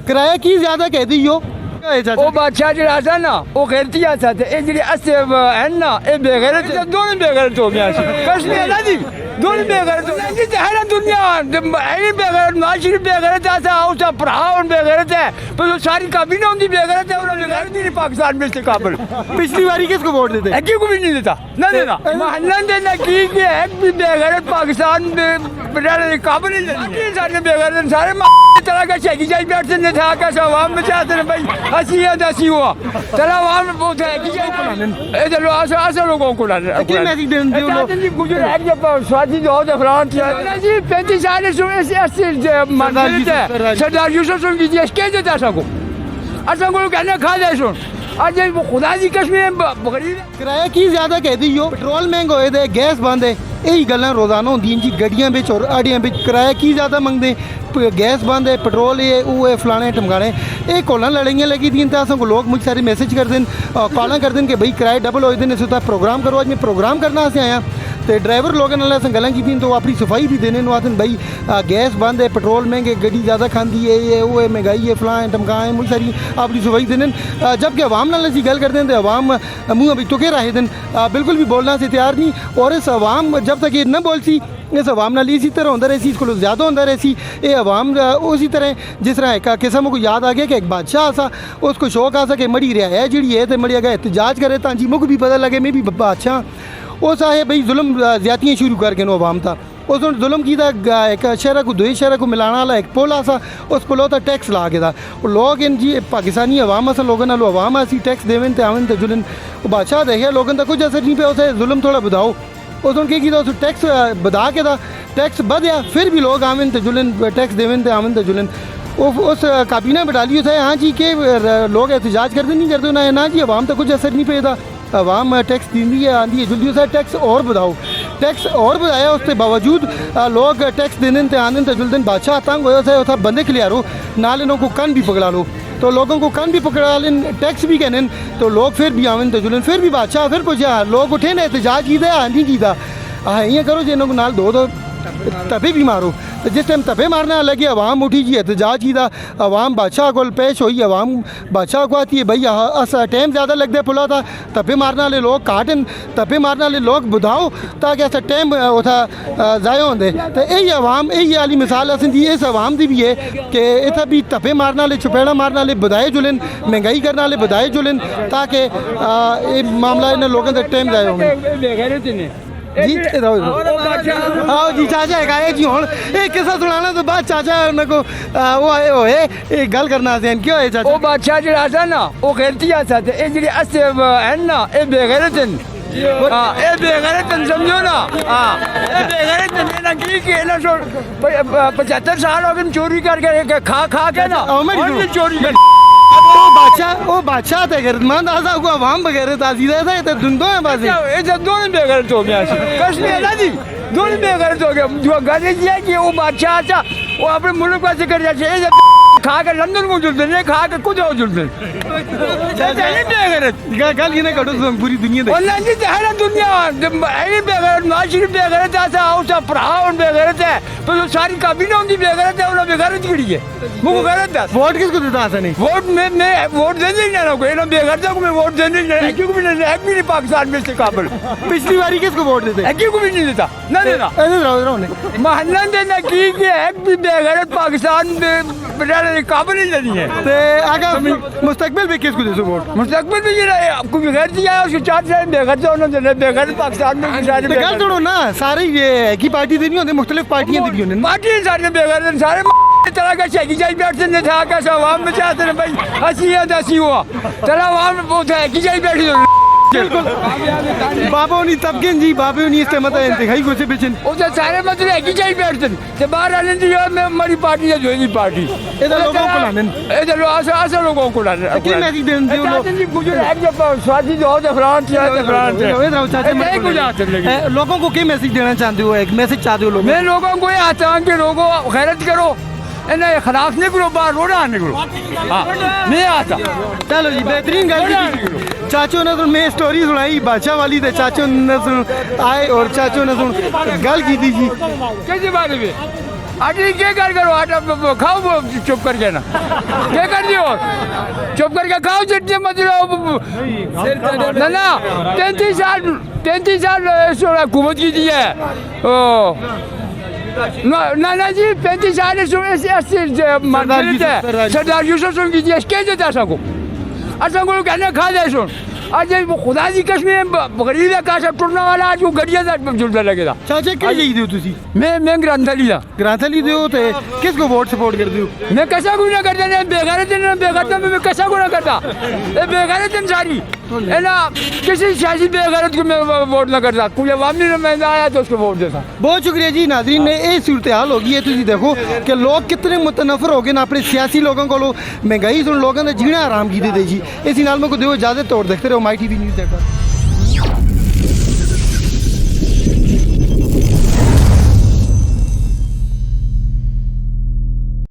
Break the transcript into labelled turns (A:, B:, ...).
A: किराया की ज्यादा कह दी हो
B: वो बादशाह जरा था ना वो गैरती आता था ये जड़ी अस्से है ना ये बेगैरत दोनों बेगैरत हो गया कश्मीर ना जी दोनों बेगैरत हो गया है दुनिया है बेगैरत माशरी बेगैरत आता उसका भरा बेगैरत है पर वो सारी काबीना उनकी बेगैरत है उन्होंने बेगैरत नहीं पाकिस्तान में से काबल
A: पिछली बारी किसको वोट देते
B: क्यों को भी नहीं देता ना देना महल्ला देना की है बेगैरत पाकिस्तान में काबल ही नहीं सारे बेगैरत सारे तरह का शहरी जाई बैठते ने था कैसा आवाम में चाहते हैं भाई हंसी है दसी हुआ तरह आवाम में बहुत है कि ये चलो आसा लोगों को
A: क्या मैसेज देते हो लोग
B: जी गुजर है जब स्वाति जो होता फ्रांस जी 35 साल से ऐसे मंदिर है सरदार यूसुफ सुन की जी के देता सको असा को कहने खा जाए सुन आज वो खुदा जी कश्मीर बकरी
A: किराया की ज्यादा कह दी हो पेट्रोल महंगा होए दे गैस बंद है यही गल्लां रोजाना होंदियां जी गड्डियां बिच और आड़ियां बिच किराया की ज्यादा मंगदे गैस बंद है पेट्रोल ये वो है फलाने टमकाने ये कोलां लड़ाइयां लगी थी तो असें को लोग मुझे सारे मैसेज कर दें कॉलां कर दें कि भाई किराए डबल होए दे ने प्रोग्राम करो आज मैं प्रोग्राम करना असें आया तो ड्राइवर लोगों नाल असें गल्लां कीतियां तो अपनी सफाई भी देने आखन भाई गैस बंद है पेट्रोल महंगे गड्डी ज़्यादा खाती है ये वो है महंगाई है फलां टमकाएं मुझे सारी अपनी सफाई देने जबकि अवाम नाल असीं गल करते हैं तो अवाम मुँह भी तुके रहे दिन बिल्कुल भी बोलना से तैयार नहीं और इस अवाम जब तक ये न बोल सी इस अवाम नाल इसी तरह होंदा रहे इस को ज़्यादा होंदा रहे ये अवाम उसी तरह जिस तरह एक किस्म को याद आ गया कि एक बादशाह सा उसको शौक आ सके मड़ी रहा है जी है तो मड़ी अगर एहतजाज करे तो जी मुझे भी पता लगे मैं भी बादशाह उस आए भाई जुल्म ज्यादतियाँ शुरू करके नो अवाम था उस जुल्म की एक शहर को दूसरे शहर को मिलाने वाला एक पुल आसा उस पुलों का टैक्स ला के था और लोग इन जी पाकिस्तानी अवाम असा लोगों नाल अवाम असी टैक्स देवन तो आवन तो जुलन बादशाह देखिए लोगों का कुछ असर नहीं पे उसे जुल्म थोड़ा बढ़ाओ उस क्या उस टैक्स बढ़ा के था टैक्स बढ़िया फिर भी लोग आवन तो जुलन टैक्स देवन तो आवन तो जुलन उस काबीना में डाली था हाँ जी के लोग एहतजाज करते नहीं करते ना जी अवाम तो कुछ असर नहीं पे था अवाम टैक्स दी है आँधी है जल्दी उसे टैक्स और बढ़ाओ टैक्स और बढ़ाया उसके बावजूद लोग टैक्स देने तो आने तो जुल दिन बादशाह तंग होता बंदे खिलियारो नाल इन्हों को कन भी पकड़ा लो तो लोगों को कन भी पकड़ा लें टैक्स भी कहने तो लोग फिर भी आवन तो जुलन फिर भी बादशाह फिर कुछ लोग उठे ना एहतजाज कीता आँधी कीता इं करो जो इन्हों को नाल दो तबे भी मारो तो जिस टाइम तबे मारना लगे अवाम उठी जी एहतजाज की अवाम बादशाह को पेश हुई अवाम बादशाह को आती है भाई अस टाइम ज़्यादा लगता है पुला था तबे मारने वाले लोग काटन तबे मारने वाले लोग बुधाओ ताकि ऐसा टाइम उथा ज़ाया होंगे तो यही अवाम यही वाली मिसाल असें दी इस अवाम की भी है कि इतना भी तबे मारने वाले चुपेड़ा मारने वाले बुधाए जुलन महंगाई करने वाले बुधाए जुलन ताकि ये मामला इन लोगों का टाइम ज़ाया होंगे जी हाँ जी चाचा है जी हूँ एक किस्सा सुनाना तो बाद चाचा उनको वो आए होए गल करना से क्यों है चाचा
B: वो बादशाह जरा था ना वो गैरती आता था ये जड़ी अस्से है ना ये बेगैरत हाँ ये बेगैरत समझो ना हाँ ये बेगैरत ना की ना 75 साल हो गए चोरी करके खा के ना चोरी कर
A: वो बादशाह थे गैरतमंद आसा को अवाम वगैरह ताजीदा था तो दुंदो है बाजी
B: ये जब दोनों बेगैरत हो गया कश्मीर ना जी दोनों बेगैरत हो गया जो गाली दिया कि वो बादशाह था वो अपने मुल्क का जिक्र जाए खा के लंदन को जुलते नहीं खा के कुछ और जुलते
A: गल ये कटो पूरी दुनिया
B: दुनिया है बेगैरत माशरी बेगैरत आता उसका भरा बेगैरत है पर सारी काबीना उनकी बेगैरत है उन्होंने बेगैरत गिरी है मुझे गलत है
A: वोट किसको देता आसा नहीं
B: वोट मैं वोट देने ही ना कोई बेगैरत को मैं वोट देने क्यों भी नहीं पाकिस्तान में से काबल
A: पिछली बारी किसको वोट देते
B: क्यों को भी नहीं देता ना देना महल्ला देना की भी बेगैरत पाकिस्तान में काबल ही नहीं है
A: अगर मुस्तकबिल में किसको दे वोट
B: मुस्तकबिल में ये आपको बेगैर दिया उसके 4 साल बेगैर उन्होंने बेगैर पाकिस्तान में सारे
A: बेगैर छोड़ो ना सारे ये एक ही पार्टी देनी होती मुख्तलिफ पार्टियां देनी होती
B: पार्टियां सारे बेगैर सारे तरह का शहरी जाई बैठते ने था कैसा आवाम में चाहते हैं भाई हंसी है दसी हुआ तरह आवाम में बहुत है कि जाई बैठी
A: बिल्कुल बाबा उन्हीं तबके जी बाबे उन्हीं इस मत इंतहाई को से बेचन
B: उसे सारे मतलब है कि जाई बैठते ते बाहर आने दी मैं हमारी पार्टी है जो ही पार्टी
A: इधर लोगों को लाने
B: इधर आसा लोगों को लाने
A: कि मैसेज देने दो लोग
B: गुजर है जब स्वाति जो है फ्रांस है
A: लोगों को क्या मैसेज देना चाहते हो एक मैसेज चाहते हो लोग
B: मैं लोगों को ये आता हूं कि लोगों गैरत करो इन्हें खिलाफ निकलो बाहर रोड़ा निकलो नहीं आता
A: चलो जी बेहतरीन गल चाचो ने सुन मैं स्टोरी सुनाई बादशाह वाली तो चाचो ने सुन आए और चाचो ने सुन गल की थी जी
B: कैसे बारे में आटे क्या करो आटा खाओ वो चुप करके ना क्या कर दियो चुप करके खाओ चटनी मत लो ना ना 33 साल हुकूमत की दी है ओ ना जी 35 साल सरदार यूसुफ की दी है क्या देता असा को कहने खा दे सुन आज खुदा की कसम गरीब का सब टुरने वाला आज वो गड़िया जुड़ने लगेगा
A: चाचा किहड़ी चाहिए हो तुसी
B: मैं ग्रंथली दा
A: ग्रांथली दे हो ते किसको वोट सपोर्ट करते हो
B: मैं कसा को ना करता नहीं बेगैरत मैं कसा को ना करता ये बेगैरत सारी है ना किसी सियासी बेगैरत को मैं वोट ना करता कोई अवामी नुमाइंदा आया तो उसको वोट देता
A: बहुत शुक्रिया जी नाजरीन ने ये सूरत हाल हो गई है तुसी देखो कि लोग कितने मुतनफर हो गए ना अपने सियासी लोगों को महंगाई सुन लोगों ने जीना आराम की दे जी इसी नाल में को दो इजाजत तोड़ देखते रहो माई टीवी न्यूज़ देखो।